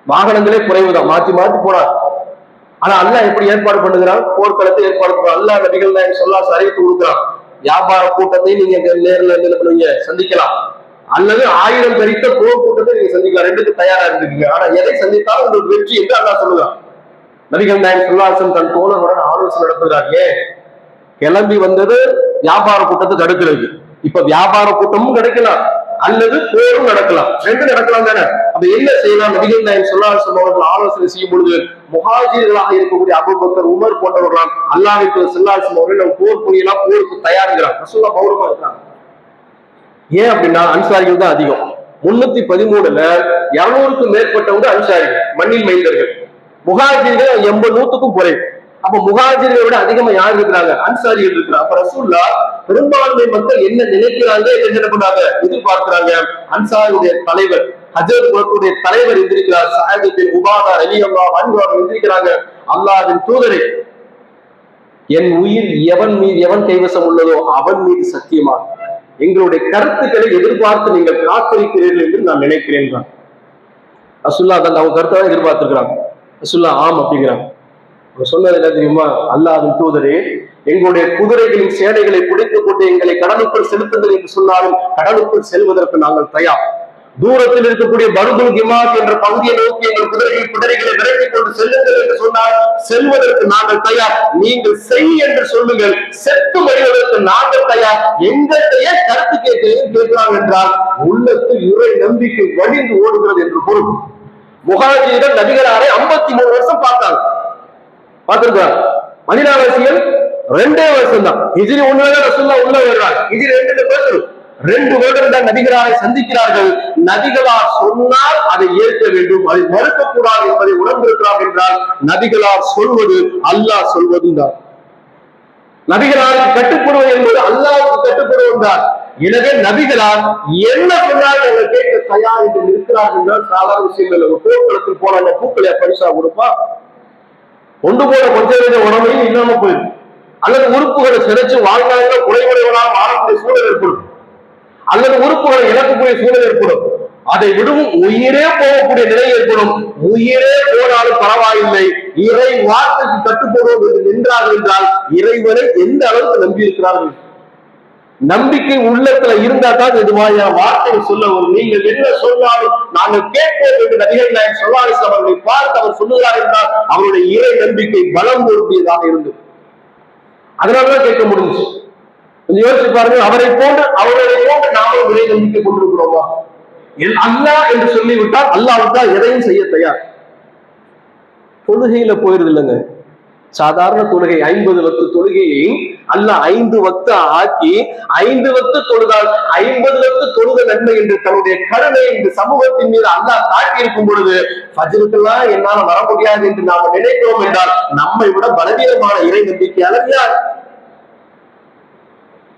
வாகனங்களே குறைவுதான், மாற்றி மாற்றி போனார். ஆனா அல்லாஹ் எப்படி ஏற்பாடு பண்ணுகிறான்? போர்க்களத்தை ஏற்பாடு பண்ணுறான். அல்லாஹ் நபிகள் நாயகம் ஸல்லல்லாஹு அலைஹி வஸல்லம் அறிவித்து கொடுக்கிறான், வியாபார கூட்டத்தை நீங்க நேரில் நீங்க சந்திக்கலாம், அல்லது 1000 தரித்த போர் கூட்டத்தை நீங்க சந்திக்கலாம், ரெண்டுக்கு தயாரா இருந்துக்கீங்க. ஆனா எதை சந்தித்தாலும் உங்களுக்கு வெற்றி என்று அல்லாஹ் சொல்லுகிறான். நபிகள் நாயகம் ஸல்லல்லாஹு அலைஹி வஸல்லம் தன் தோழருடன் ஆலோசனை நடத்துகிறார். ஏன் கிளம்பி வந்தது? வியாபார கூட்டத்தை தடுக்கிறது. இப்ப வியாபார கூட்டமும் கிடைக்கலாம், அல்லது போரும் நடக்கலாம், ரெண்டு நடக்கலாம் தானே. அப்ப என்ன செய்யலாம்? நபிகள் நாயகம் ஸல்லல்லாஹு அலைஹி வஸல்லம் அவர்கள் ஆலோசனை செய்யும் பொழுது முஹாஜிர்களாக இருக்கக்கூடிய அபூபக்கர், உமர் போன்றவர்களாம் அல்லாஹ்வின் தூதர் ஸல்லல்லாஹு அலைஹி வஸல்லம் அவர்கள் போர் புரியலாம், போருக்கு தயாரிக்கிறார். ரசூலுல்லாஹ் மௌனமா இருக்காங்க. ஏன் அப்படின்னா அன்சாரிகள் தான் அதிகம். 313ல 200க்கும் மேற்பட்டவங்க அன்சாரிகள், மண்ணில் மைந்தர்கள். முஹாஜிர்கள் 80-100க்கும் குறைவு. அப்ப முஹாஜிர்களை விட அதிகமா யார் இருக்கிறாங்க? அன்சாரிகள் இருக்கிறாங்க. அப்ப ரசூலுல்லாஹ் பெரும்பான்மை மக்கள் என்ன நினைக்கிறாங்க, என்ன பண்ணாங்க, எதிர்பார்க்கிறாங்க. அன்சாருடைய தலைவர், ஹஜ்ரத் குலத்துடைய தலைவர் எந்திருக்கிறார், சஅத் பின் உபாதா ரலியல்லாஹு அன்ஹு அவர்கள் எந்திருக்கிறாங்க. அல்லாஹ்வின் தூதரே, என் உயிர் எவன் கைவசம் உள்ளதோ அவன் மீது சத்தியமாக எங்களுடைய கருத்துக்களை எதிர்பார்த்து நீங்கள் காத்திருக்கிறீர்கள் என்று நான் நினைக்கிறேன். ரசூலுல்லாஹ் அவங்க கருத்தை எதிர்பார்த்திருக்கிறாங்க. ரசூலுல்லாஹ் ஆம் அப்படிங்கிறாங்க. சொன்னது என்ன தெரியுமா? அல்லாஹ்வின் தூதரே, எங்களுடைய குதிரைகளின் சேனைகளை பிடித்துக் கொண்டு எங்களை கடலுக்குள் செலுத்துங்கள் என்று சொன்னாலும் கடலுக்குள் செல்வதற்கு நாங்கள் தயார். தூரத்தில் இருக்கக்கூடிய பர்துல் கிமாத் என்ற பகுதியை நோக்கி எங்கள் குதிரைகளை விரைவிக் கொண்டு செல்லுங்கள் என்று சொன்னால் செல்வதற்கு நாங்கள் தயார். நீங்கள் செய் என்று சொல்லுங்கள், செத்து மறிவதற்கு நாங்கள் தயார். எங்கள்கிட்டயே கருத்து கேட்கிறாங்க என்றால் உள்ளத்தில் இறை நம்பிக்கை வடிந்து ஓடுகிறது என்று பொருள். முஹாஜிர்கள் நபிகளாரை 53 வருஷம் பார்த்தாங்க, பார்த்திருக்காங்க. மதீனாவாசிகள் 2 வருஷம் தான். ஹிஜ்ரி 1ல ரசூலுல்லாஹ் உள்ள வருகிறார், ஹிஜ்ரி 2ல பேசுறோம். 2 வருடம் தான் நபிகளாரை சந்திக்கிறார்கள். நபிகளார் சொன்னால் அதை ஏற்க வேண்டும், அதை மறுக்கக்கூடாது என்பதை உணர்ந்திருக்கிறார் என்றால் நபிகளார் சொல்வது அல்லாஹ் சொல்வதும் தான். நபிகளாருக்கு கட்டுப்படுவது என்பது அல்லாஹ்வுக்கு கட்டுப்படுவது தான். எனவே நபிகளார் என்ன சொன்னால் எங்களை கேட்க தயார் என்று இருக்கிறார்கள் என்றால் சாதாரண விஷயம் இல்லை. ஒரு போர்க்களத்தில் போன பூக்களை பரிசா கொடுப்பா, கொண்டு போன கொஞ்சம் உடம்பையும் இல்லாம போயிடும், அல்லது உறுப்புகளை சிதைச்சு வாழ்நாளில் குறைவுடையவனாக வாழக்கூடிய சூழல் ஏற்படும், அல்லது உறுப்புகளை இழக்கக்கூடிய சூழல் ஏற்படும். அதை விடவும் உயிரே போகக்கூடிய நிலை ஏற்படும். உயிரே போனாலும் பரவாயில்லை, இறை வார்த்தைக்கு கட்டுப்படுவோம் என்று நின்றார்கள் என்றால் இறைவனை எந்த அளவுக்கு நம்பி இருக்கிறார்கள். நம்பிக்கை உள்ளத்துல இருந்தா தான் இது மாதிரியான வார்த்தையை சொல்ல வரும். நீங்கள் என்ன சொன்னாலும் நாங்கள் கேட்போம் என்று நபிகள் நாயகம் ஸல்லல்லாஹு அலைஹி வஸல்லம் அவர்களை பார்த்து அவர் சொல்லுகிறார் என்றால் அவருடைய இறை நம்பிக்கை பலம் பொருந்தியதாக இருந்தது. அதனாலதான் கேட்க முடிஞ்சு. கொஞ்சம் யோசிச்சு பாருங்க, அவரை போன்று நாமும் இறை நம்பிக்கை கொண்டிருக்கிறோமா? அல்லாஹ் என்று சொல்லிவிட்டால் அல்லாஹ்வுக்காக எதையும் செய்ய தயார். தொழுகையில போயிருது இல்லைங்க, சாதாரண தொழுகை 50 வக்து தொழுகையை அல்லாஹ் 5 வக்து ஆக்கி 5 வக்து தொழுதால் 50 வக்து தொழுத நன்மை என்று தன்னுடைய கருணை இந்த சமூகத்தின் மீது அல்லாஹ் காட்டி இருக்கும் பொழுது ஃபஜ்ருக்கெல்லாம் என்னால வர முடியாது என்று நாம நினைக்கிறோம் என்றால் நம்மை விட பலவீனமான இறை நம்பிக்கையாளர் யார்?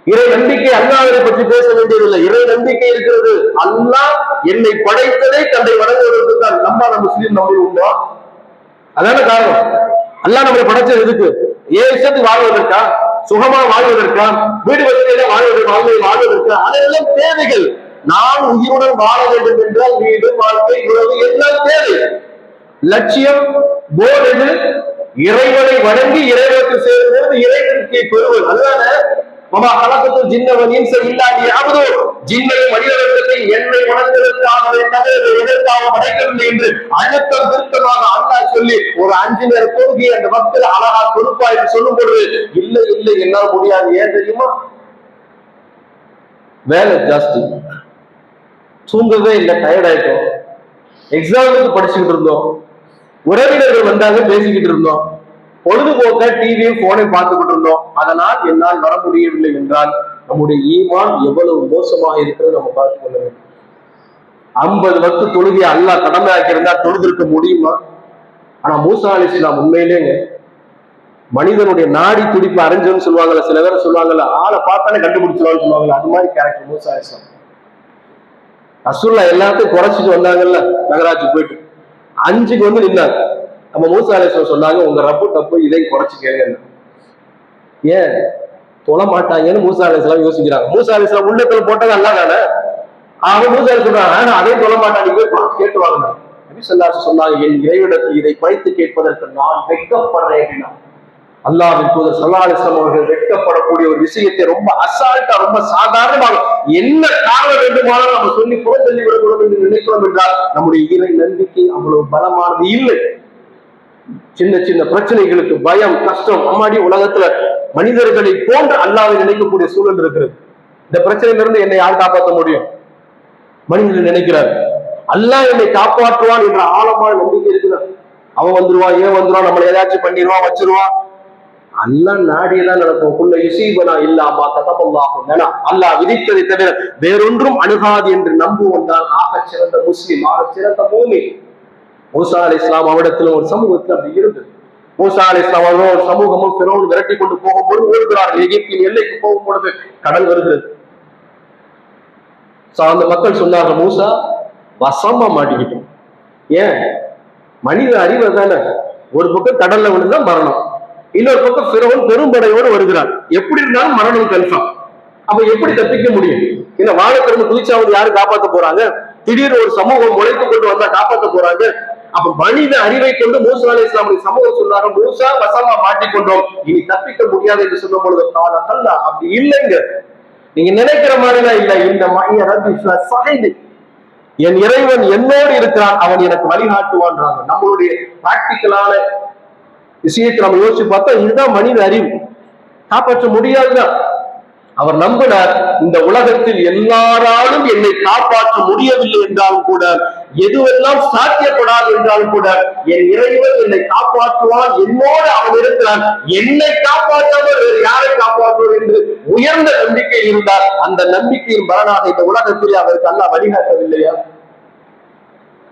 இறை நம்பிக்கை அல்லாஹ்வை பற்றி பேச வேண்டியதில்லை, இறை நம்பிக்கை இருக்கிறது. அல்லாஹ் என்னை படைத்ததை தன்னை வணங்குவதற்கு தான். நம்ம முஸ்லீம் நம்மை உண்டா? அதான காரணம். அல்லாஹ் நம்மளை படைச்சது எதுக்கு? இஷ்டத்துக்கு வாழ்வதற்கா? சுகமா வாழ்வதற்கா? வீடு வசதியில வாழ்வதற்கா? அதெல்லாம் தேவைகள். நாம் உயிருடன் வாழ வேண்டும் என்றால் வீடு, வாழ்க்கை, உறவு எல்லாம் தேவை. லட்சியம் கோல் எது? இறைவனை வணங்கி இறைவனுக்கு சேர்ந்து இறைவனுக்கு பெறுவது. அதுதான ஜின்னையும் மனிதவர்க்கத்தையும் என்னை உணர்ந்ததற்காகவே தவிர எதற்காக படைக்கவில்லை என்று அழுத்தம் திருத்தமாக அல்லாஹ் சொல்லி ஒரு 5 நேர தொழுகையை அந்த மக்கள் அழகா கொடுப்பா என்று சொல்லும் பொழுது இல்லை இல்லை என்னால் முடியாது. ஏன் தெரியுமா? வேலை ஜாஸ்தி, தூங்கவே இல்லை, டயர்ட் ஆயிட்டோம், எக்ஸாமுக்கு படிச்சுக்கிட்டு இருந்தோம், உறவினர்கள் வந்தாங்க பேசிக்கிட்டு இருந்தோம், பொழுதுபோக்க டிவியும் போனையும் பார்த்துக்கிட்டு இருந்தோம், அதனால் என்னால் வர முடியவில்லை என்றால் நம்முடைய ஈமான் எவ்வளவு மோசமாக இருக்கிறது நம்ம பார்த்து கொள்ள வேண்டும். 50 வக்து தொழுகையை அல்லாஹ் கடமையாக்கி இருந்தா தொழுதிருக்க முடியுமா? ஆனா மூசா அலைஹிஸ்ஸலாம் உண்மையிலேங்க மனிதனுடைய நாடி துடிப்பு அறிஞ்சுன்னு சொல்லுவாங்கல்ல, சில பேரை சொல்லுவாங்கல்ல, ஆளை பார்த்தானே கண்டுபிடிச்சிருவான்னு சொல்லுவாங்கல்ல, அது மாதிரி கேரக்டர் மூசா அலைஹிஸ்ஸலாம். ரசூலுல்லாஹ் எல்லாத்தையும் குறைச்சிட்டு வந்தாங்கல்ல, நகராட்சி போயிட்டு 5க்கு வந்து நின்னாங்க. நம்ம மூசா அலைஹிஸ்ஸலாம் சொன்னாங்க, உங்க ரப்புட்ட போய் இதை குறைச்சு கேளுங்க. ஏன் தொழ மாட்டாங்கன்னு மூசா அலைஹிஸ்ஸலாம் யோசிக்கிறாங்க. மூசா அலைஹிஸ்ஸலாம் உள்ளத்துல போட்டது அல்லாஹ் தானே. அவன் மூசா சொல்றாங்க, அதையும் தொழ மாட்டாங்க, போய் குறைச்சு கேட்டு வாங்க. நபி ஸல்லல்லாஹு அலைஹி வஸல்லம் சொன்னாங்க, என் இறைவிடத்தில் இதை குறைத்து கேட்பதற்கு நான் வெட்கப்படுறேன் அப்படின்னா. அல்லாஹ்வின் தூதர் ஸல்லல்லாஹு அலைஹி வஸல்லம் அவர்கள் வெட்கப்படக்கூடிய ஒரு விஷயத்தை ரொம்ப அசால்ட்டா, ரொம்ப சாதாரணமாக என்ன காரணம் வேண்டுமானாலும் நம்ம சொல்லி புறந்தள்ளி விடக்கூடாது என்று நினைக்கிறோம் என்றால் நம்முடைய இறை நம்பிக்கை அவ்வளவு பலமானது இல்லை. சின்ன சின்ன பிரச்சனைகளுக்கு பயம், கஷ்டம், அம்மாடி உலகத்துல மனிதர்களை போன்று அல்லாஹ்வை நினைக்கக்கூடிய சூழல் இருக்கிறது. இந்த பிரச்சனையில இருந்து என்னை யார் காப்பாற்ற முடியும்? மனிதர்கள் நினைக்கிறார். அல்லாஹ் என்னை காப்பாற்றுவான் என்ற ஆழமான நம்பிக்கை இருக்குதான். அவன் வந்துருவான், ஏன் வந்துருவான், நம்மளை ஏதாச்சும் பண்ணிடுவான், வச்சிருவான். அல்லாஹ் நாடியதான் நடக்கும். குல்ல யுஸீபனா இல்லாமா கதபல்லாஹு லனா. அல்லாஹ் விதித்ததை தவிர வேறொன்றும் அணுகாது என்று நம்புவன் தான் ஆக சிறந்த முஸ்லிம், ஆக சிறந்த மூமின். மூசா அலைஹிஸ்ஸலாம் அவரிடத்துல ஒரு சமூகத்தில் அப்படி இருந்தது. மூசா அலைஹிஸ்ஸலாம் அவர்கள் ஒரு சமூகமும் ஃபிரௌன் விரட்டி கொண்டு போகும்போது ஓடுகிறார்கள். எகிப்தின் எல்லைக்கு போகும் பொழுது கடல் வருகிறது. அந்த மக்கள் சொன்னாங்க, மூசா வசமா மாட்டிக்கிட்டோம். ஏன்? மனித அறிவு தானே. ஒரு பக்கம் கடல்ல விழுந்தா மரணம், இன்னொரு பக்கம் ஃபிரௌன் பெரும்படையோடு வருகிறார். எப்படி இருந்தாலும் மரணம் கன்ஃபார்ம். அப்ப எப்படி தப்பிக்க முடியும்? இந்த வாழைத்திறந்து குதிச்சாவது யாரு காப்பாற்ற போறாங்க? திடீர்னு ஒரு சமூகம் உழைத்து கொண்டு வந்தா காப்பாற்ற போறாங்க. அப்ப மனித அறிவை கொண்டு மூசா அலைஹிஸ்ஸலாம் சமூகம் சொன்னாங்க, மூசா வசமா மாட்டிக்கொண்டோம், இனி தப்பிக்க முடியாது என்று சொல்லும் பொழுது கால அப்படி இல்லைங்க, நீங்க நினைக்கிற மாதிரிதான் இல்லை. இந்த மைய என் இறைவன் என்னோடு இருக்கிறான், அவன் எனக்கு வழிகாட்டுவான்றாங்க. நம்மளுடைய பிராக்டிக்கலான விஷயத்தை நம்ம யோசிச்சு பார்த்தா இதுதான் மனித அறிவு. காப்பாற்ற முடியாதுதான். அவர் நம்பினார், இந்த உலகத்தில் எல்லாராலும் என்னை காப்பாற்ற முடியவில்லை என்றாலும் கூட, எதுவெல்லாம் சாத்தியப்படாது என்றாலும் கூட, என் இறைவன் என்னை காப்பாற்றுவான், என்னோடு அவன் இருக்கிறான், என்னை காப்பாற்றாமல் வேறு யாரை காப்பாற்றுவார் என்று உயர்ந்த நம்பிக்கை இருந்தார். அந்த நம்பிக்கையின் பலனாக இந்த உலகத்திலே அவருக்கு அல்லாஹ் வழிகாட்டவில்லையா?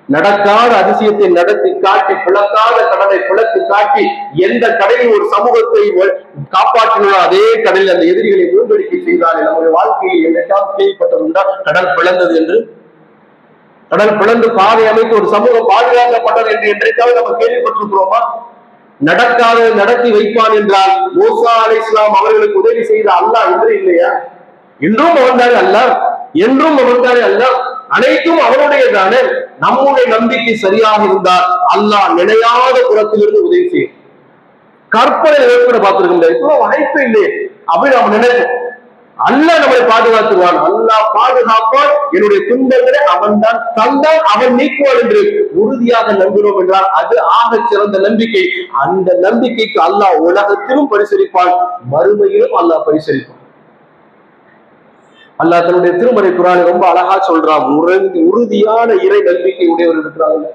நடக்காத அதிசயத்தை நடத்தி காட்டி, பிளக்காத கடலை பிளத்து காட்டி, எந்த கடலில் ஒரு சமூகத்தை காப்பாற்றினோ அதே கடலில் அந்த எதிரிகளை மூழ்கடிக்க செய்தாலே. நம்முடைய வாழ்க்கையில் என்னைக்காவது கேள்விப்பட்டதுண்டா கடல் பிளந்தது என்று? கடல் பிளந்து பாதை அமைத்து ஒரு சமூகம் பாதுகாக்கப்பட்டது என்று என்றைக்காவது நம்ம கேள்விப்பட்டிருக்கிறோமா? நடக்காத நடத்தி வைப்பான் என்றால் மூசா அலைஹிஸ்ஸலாம் அவர்களுக்கு உதவி செய்த அல்லாஹ் என்று இல்லையா? இன்றும் அவன்தானே அல்லாஹ், என்றும் அவன்தானே அல்லாஹ், அனைத்தும் அவனுடைய தானே. நம்முடைய நம்பிக்கை சரியாக இருந்தால் அல்லாஹ் நினையாத புறத்திலிருந்து உதவி செய்யும். கற்பனை ஏற்பட பார்த்திருக்கின்ற இப்போ வாய்ப்பு இல்லையே அப்படி நம்ம நினைப்போம். அல்லாஹ் நம்மளை பாதுகாத்துவான், அல்லாஹ் பாதுகாப்பான், என்னுடைய துன்பங்களை அவன் தான் தந்தான், அவன் நீக்குவான் என்று உறுதியாக நம்பினோம் என்றால் அது ஆக சிறந்த நம்பிக்கை. அந்த நம்பிக்கைக்கு அல்லாஹ் உலகத்திலும் பரிசளிப்பான், மறுமையிலும் அல்லாஹ் பரிசளிப்பான். அல்லாஹ் தன்னுடைய திருமறை குர்ஆனை ரொம்ப அழகா சொல்றான். உறுதியான இறை நம்பிக்கை உடையவர்கள் இருக்கிறாங்க,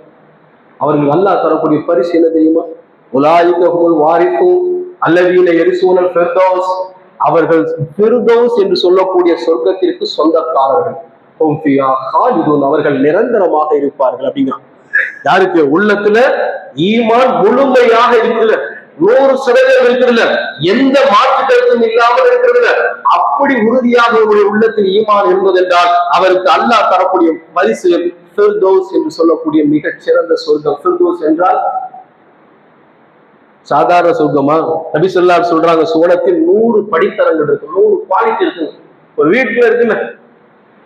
அவர்கள் அல்லாஹ் தரக்கூடிய பரிசு என்ன தெரியுமா? உலாயிக ஹுமுல் வாரிசூன் அல்லதீன யரிசூனல் ஃபிர்தௌஸ். அவர்கள் ஃபிர்தௌஸ் என்று சொல்லக்கூடிய சொர்க்கத்திற்கு சொந்தக்காரர்கள். ஹும் ஃபியா ஹாலிதூன். அவர்கள் நிரந்தரமாக இருப்பார்கள் அப்படிங்கிறான். யாருக்கு? உள்ளத்துல ஈமான் முழுமையாக இருக்குல்ல, 100% இருக்கிறதுல, எந்த மாற்று கருத்தும் இல்லாமல் இருக்கிறதுல, அப்படி உறுதியாக உங்களுடைய உள்ளத்தில் ஈமான் இருந்ததென்றால் அவருக்கு அல்லாஹ் தரக்கூடிய பரிசு ஃபிர்தௌஸ் என்று சொல்லக்கூடிய மிகச் சிறந்த சொர்க்கம். ஃபிர்தௌஸ் என்றால் சாதாரண சொர்க்கமா? நபி ஸல்லல்லாஹு அலைஹி வஸல்லம் சொல்றாங்க, சுவனத்தில் 100 படித்தரங்கள் இருக்கு, 100 குவாலிட்டி இருக்கு. ஒரு வீட்டுல இருக்குல்ல,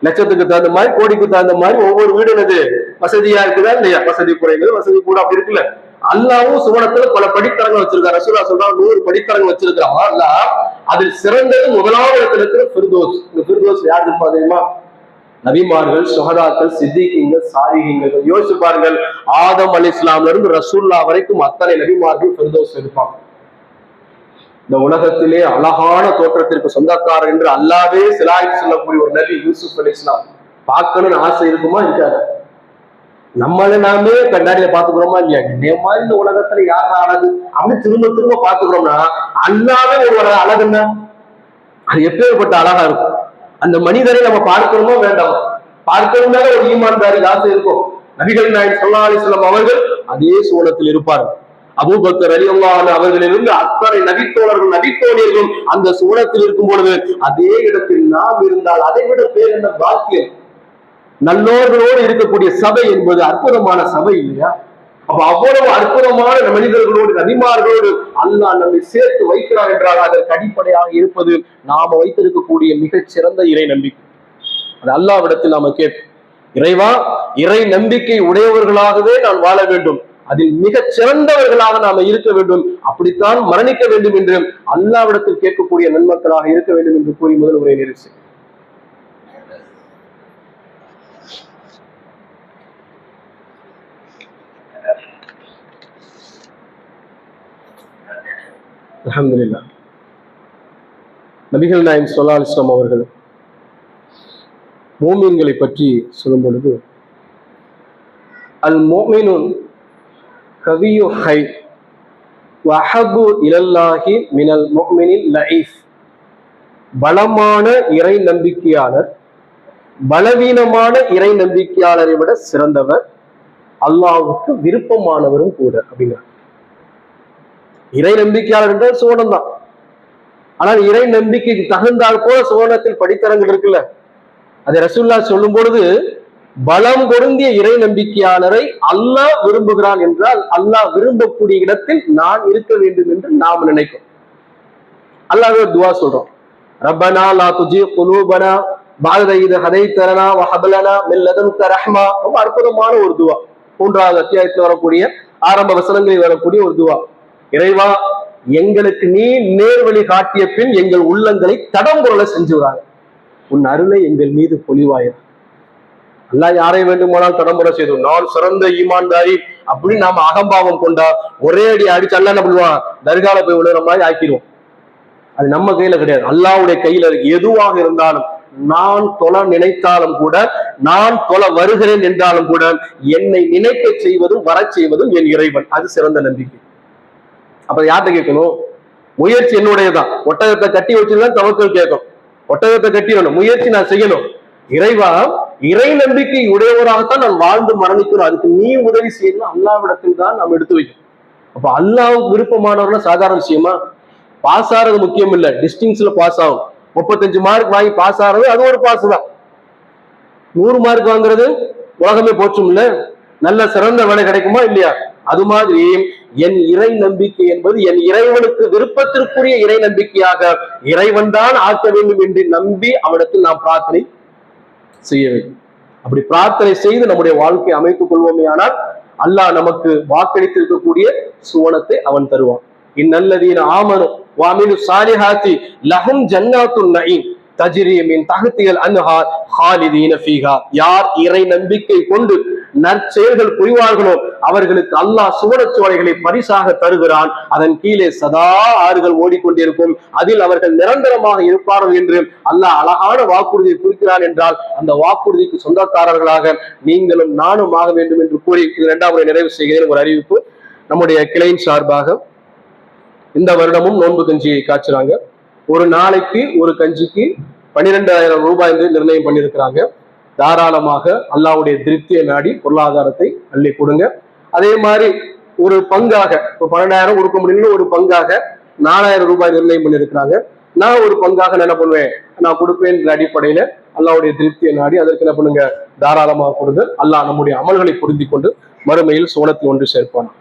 லட்சத்துக்கு தகுந்த மாதிரி, கோடிக்கு தகுந்த மாதிரி ஒவ்வொரு வீடு என்னது வசதியா இருக்குதா இல்லையா? வசதி குறைந்தது, வசதி கூட அப்படி இருக்குல்ல. அல்லாஹ்வும் சுவனத்துல பல படித்தரங்கள் வச்சிருக்காரு. ரசூலுல்லாஹ் சொல்றாங்க 100 படித்தரங்கள் வச்சிருக்கிறான் அல்லாஹ். அதில் சிறந்தது முதலாவது இடத்துல இருக்கிற ஃபிர்தௌஸ். இந்த ஃபிர்தௌஸ் யார் இருப்பா தெரியுமா? நபிமார்கள், சுஹதாக்கள், சித்திகீங்கள், சாலிஹீன்கள். யோசிச்சு பாருங்கள், ஆதம் அலைஹிஸ்ஸலாம்ல இருந்து ரசூலுல்லாஹ் வரைக்கும் அத்தனை நபிமார்கள் ஃபிர்தௌஸ் இருப்பாங்க. இந்த உலகத்திலே அழகான தோற்றத்திற்கு சொந்தக்காரர் என்று அல்லாவே சிலாயிட்டு சொல்லக்கூடிய ஒரு நபி யூசுப் அலைஹிஸ்ஸலாம். பார்க்கணும்னு ஆசை இருக்குமா? இருக்காது. நம்மள நாமே கண்ணாடியில பாத்துக்கிறோமா இல்லையா? இதே மாதிரி இந்த உலகத்துல யாரா அழகு அப்படின்னு திரும்ப திரும்ப பாத்துக்கிறோம்னா அல்லாவே ஒரு அழகுன்னா அது எப்பேற்பட்ட அழகா இருக்கும். அந்த மனிதரை நம்ம பார்க்கணுமோ வேண்டாம், பார்க்கணும்னா ஒரு ஈமான்தாரி ஆசை இருக்கும். நபிகள் நாயகம் ஸல்லல்லாஹு அலைஹி வஸல்லம் அவர்கள் அதே சூனத்தில் இருப்பார்கள். அபூபக்கர் ரலியல்லாஹு அன்ஹு அவர்களிலிருந்து அத்தனை நபித்தோழர்கள் நபித்தோழியர்களும் அந்த சூனத்தில் இருக்கும் பொழுது அதே இடத்தில் நாம் இருந்தால் அதை விட பேர் என்ன பாக்கியம். நல்லோர்களோடு இருக்கக்கூடிய சபை என்பது அற்புதமான சபை இல்லையா? அப்ப அவ்வளவு அற்புதமான மனிதர்களோடு நபிமார்களோடு அல்லாஹ் நம்மை சேர்த்து வைக்கிறார் என்றால் அதற்கு அடிப்படையாக இருப்பது நாம வைத்திருக்கக்கூடிய மிகச் சிறந்த இறை நம்பிக்கை. அது அல்லாஹ்விடத்தில் நாம கேட்போம், இறைவா, இறை நம்பிக்கை உடையவர்களாகவே நான் வாழ வேண்டும், அதில் மிகச் சிறந்தவர்களாக நாம இருக்க வேண்டும், அப்படித்தான் மரணிக்க வேண்டும் என்று அல்லாஹ்விடத்தில் கேட்கக்கூடிய நன்மக்களாக இருக்க வேண்டும் என்று கூறி முதல் உரை நிறைவு செய்யும். அல்ஹம்துலில்லாஹ். நபிகள் நாயகம் ஸல்லல்லாஹு அலைஹி வஸல்லம் அவர்கள் மோமீன்களை பற்றி சொல்லும் பொழுது, அல் மோமினுன் கவியு ஹை வஹபு இலல்லாஹி மினல் முஃமினில் லஈஃப். பலமான இறை நம்பிக்கையாளர் பலவீனமான இறை நம்பிக்கையாளரை விட சிறந்தவர், அல்லாஹ்வுக்கு விருப்பமானவரும் கூட அப்படிங்கிறார். இறை நம்பிக்கையாளர் என்றால் சோனம் தான். ஆனால் இறை நம்பிக்கைக்கு தகுந்தால் போல சோனத்தில் படித்தரங்கள் இருக்குல்ல, அதை ரசூலுல்லாஹ் சொல்லும் பொழுது பலம் பொருந்திய இறை நம்பிக்கையாளரை அல்லாஹ் விரும்புகிறான் என்றால் அல்லாஹ் விரும்பக்கூடிய இடத்தில் நான் இருக்க வேண்டும் என்று நாம் நினைக்கும். அல்லாஹ்வே துஆ சொல்றோம், ரப்பனா லா துஜி குலூபனா பஅத இத ஹதைதனா வ ஹப் லனா மின் லதுன்க ரஹ்மா. ரொம்ப அற்புதமான ஒரு துஆ. 3வது அத்தியாயத்தில் வரக்கூடிய ஆரம்ப வசனங்களில் வரக்கூடிய ஒரு துஆ. இறைவா, எங்களுக்கு நீ நேர்வழி காட்டிய பின் எங்கள் உள்ளங்களை தடம்புரல செஞ்சுறாங்க, உன் அருளை எங்கள் மீது பொழிவாயா. அல்லாஹ் யாரை வேண்டுமானால் தடம்புற செய்தோம், நான் சிறந்த ஈமான்தாரி அப்படின்னு நாம அகம்பாவம் கொண்டா ஒரே அடி அடிச்சு அல்லா என்ன பண்ணுவான், தர்கால போய் விழுற மாதிரி ஆக்கிடுவோம். அது நம்ம கையில கிடையாது, அல்லாஹ்வுடைய கையில இருக்கு. எதுவாக இருந்தாலும் நான் தொலை நினைத்தாலும் கூட, நான் தொலை வருகிறேன் என்றாலும் கூட என்னை நினைக்க செய்வதும் வர செய்வதும் என் இறைவன். அது சிறந்த நம்பிக்கை. அப்ப யார்கிட்ட கேட்கணும்? முயற்சி என்னுடையதான். ஒட்டகத்தை கட்டி வச்சுதான் தவக்கல் கேட்கும். ஒட்டகத்தை கட்டிடணும், முயற்சி நான் செய்யணும். இறைவா, இறை நம்பிக்கை உடையவராகத்தான் நான் வாழ்ந்து மரணிக்கிறோம், அதுக்கு நீ உதவி செய்யணும். அல்லாஹ்விடத்தில் தான் நாம் எடுத்து வைக்கணும். அப்ப அல்லாஹ்வுக்கு விருப்பமானவர்னா சாதாரண விஷயமா? பாஸ் ஆறது முக்கியம் இல்ல, டிஸ்டிங்ஸ்ல பாஸ் ஆகும். 35 மார்க் வாங்கி பாஸ் ஆறது அது ஒரு பாஸ் தான். 100 மார்க் வாங்குறது உலகமே போற்றும் இல்ல, நல்ல சிறந்த வேலை கிடைக்குமா இல்லையா? அது மாதிரி என் இறை நம்பிக்கை என்பது என் இறைவனுக்கு விருப்பத்திற்குரிய இறை நம்பிக்கையாக இறைவன் தான் ஆக்க வேண்டும் என்று நம்பி அவனிடத்தில் நாம் பிரார்த்தனை செய்ய வேண்டும். அப்படி பிரார்த்தனை செய்து நம்முடைய வாழ்க்கையை அமைத்துக் கொள்வோமே ஆனால் அல்லாஹ் நமக்கு வாக்களித்திருக்கக்கூடிய சுவனத்தை அவன் தருவான். இன்னல்லதீன ஆமனு வஅமிலு ஸாலிஹாத்தி லஹும் ஜன்னாத்துன் நஈம் தஜ்ரி மின் தஹ்திஹல் அன்ஹார் ஹாலிதீன ஃபீஹா. யார் இறை நம்பிக்கை கொண்டு நற்செயல்கள் புரிவார்களோ அவர்களுக்கு அல்லாஹ் சுவனச்சோலைகளை பரிசாக தருகிறான். அதன் கீழே சதா ஆறுகள் ஓடிக்கொண்டிருக்கும், அதில் அவர்கள் நிரந்தரமாக இருப்பார்கள் என்று அல்லாஹ் அழகான வாக்குறுதியை குறிக்கிறான். என்றால் அந்த வாக்குறுதிக்கு சொந்தக்காரர்களாக நீங்களும் நானும் ஆக வேண்டும் என்று கூறி இது 2வது முறை நிறைவு செய்கிறேன். ஒரு அறிவிப்பு, நம்முடைய கிளையின் சார்பாக இந்த வருடமும் நோன்பு கஞ்சியை காய்ச்சுறாங்க. ஒரு நாளைக்கு ஒரு கஞ்சிக்கு 12,000 ரூபாய் என்று நிர்ணயம் பண்ணியிருக்கிறாங்க. தாராளமாக அல்லாஹ்வுடைய திருப்தியை நாடி பொருளாதாரத்தை அள்ளி கொடுங்க. அதே மாதிரி ஒரு பங்காக, இப்போ 12,000 கொடுக்க முடியல, ஒரு பங்காக 4,000 ரூபாய் நிர்ணயம் பண்ணியிருக்கிறாங்க. நான் ஒரு பங்காக என்ன பண்ணுவேன், நான் கொடுப்பேன் அடிப்படையில அல்லாஹ்வுடைய திருப்தியை நாடி அதற்கு என்ன பண்ணுங்க, தாராளமாக கொடுங்க. அல்லாஹ் நம்முடைய அமல்களை புரிந்து கொண்டு மறுமையில் சோனத்தில் ஒன்று சேர்ப்பான்.